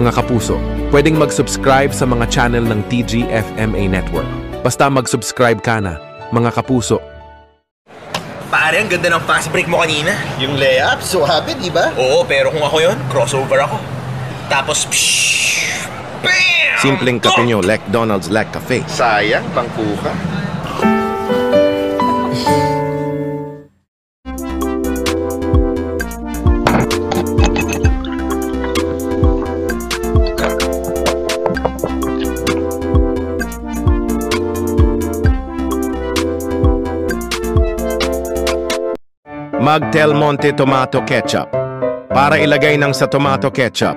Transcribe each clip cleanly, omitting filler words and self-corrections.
Mga kapuso, pwedeng mag-subscribe sa mga channel ng TGFMA Network. Basta mag-subscribe ka na, mga kapuso. Pare, ang ganda ng fast break mo kanina. Yung layup, so happy, di ba? Oo, pero kung ako yun, crossover ako. Tapos, pshhh! Bam! Simpleng kape nyo, McDonald's Lek Cafe. Sayang, bangko ka. Mag Del Monte Tomato Ketchup. Para ilagay ng sa tomato ketchup.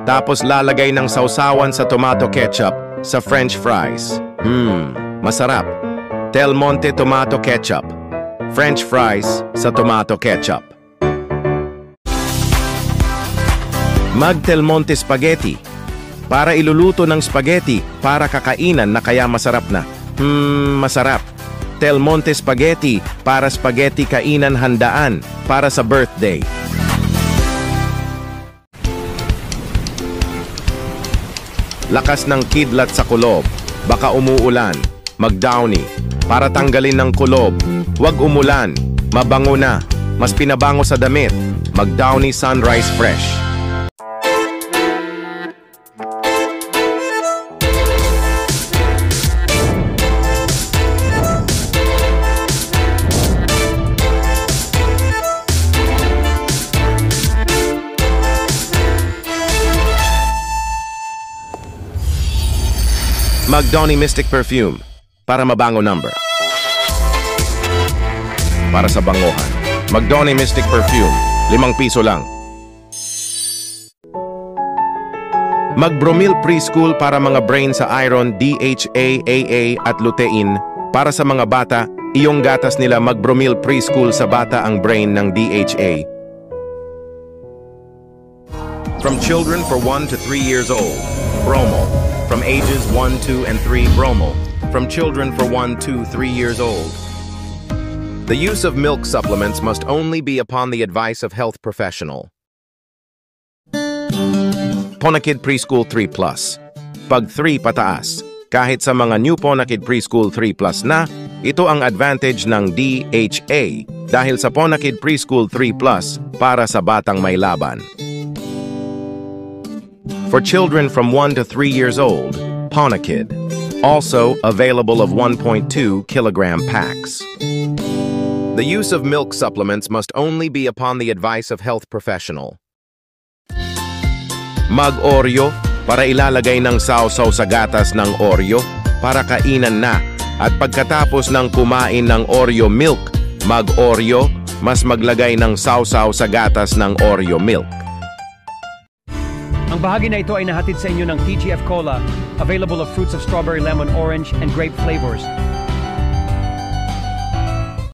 Tapos lalagay ng sausawan sa tomato ketchup sa French fries. Masarap. Del Monte Tomato Ketchup. French fries sa tomato ketchup. Mag Del Monte Spaghetti. Para iluluto ng spaghetti para kakainan na kaya masarap na. Masarap. Del Monte Spaghetti para spaghetti kainan handaan para sa birthday. Lakas ng kidlat sa kulob, baka umuulan. Mag-Downy para tanggalin ng kulob. Huwag umulan, mabango na, mas pinabango sa damit. Mag-Downy Sunrise Fresh. Mag-Downy Mystic Perfume para mabango number. Para sa bangohan. Mag-Downy Mystic Perfume, ₱5 lang. Mag-Bromil Preschool para mga brain sa iron, DHA, AA at lutein. Para sa mga bata, iyong gatas nila Mag-Bromil Preschool sa bata ang brain ng DHA. From children for 1 to 3 years old, Bromo. From ages 1, 2, and 3, Bromo. From children for 1, 2, 3 years old. The use of milk supplements must only be upon the advice of health professional. Ponakid Preschool 3+. Pag 3 pataas, kahit sa mga new Ponakid Preschool 3+ na, ito ang advantage ng DHA dahil sa Ponakid Preschool 3+, para sa batang may laban. For children from 1 to 3 years old, Ponakid. Also available of 1.2 kilogram packs. The use of milk supplements must only be upon the advice of health professional. Mag-Oreo para ilalagay ng sausaw sa gatas ng Oreo para kainan na. At pagkatapos ng kumain ng Oreo milk, Mag-Oreo, mas maglagay ng sausaw sa gatas ng Oreo milk. Ang bahagi na ito ay nahatid sa inyo ng TGF Cola, available of fruits of strawberry, lemon, orange, and grape flavors.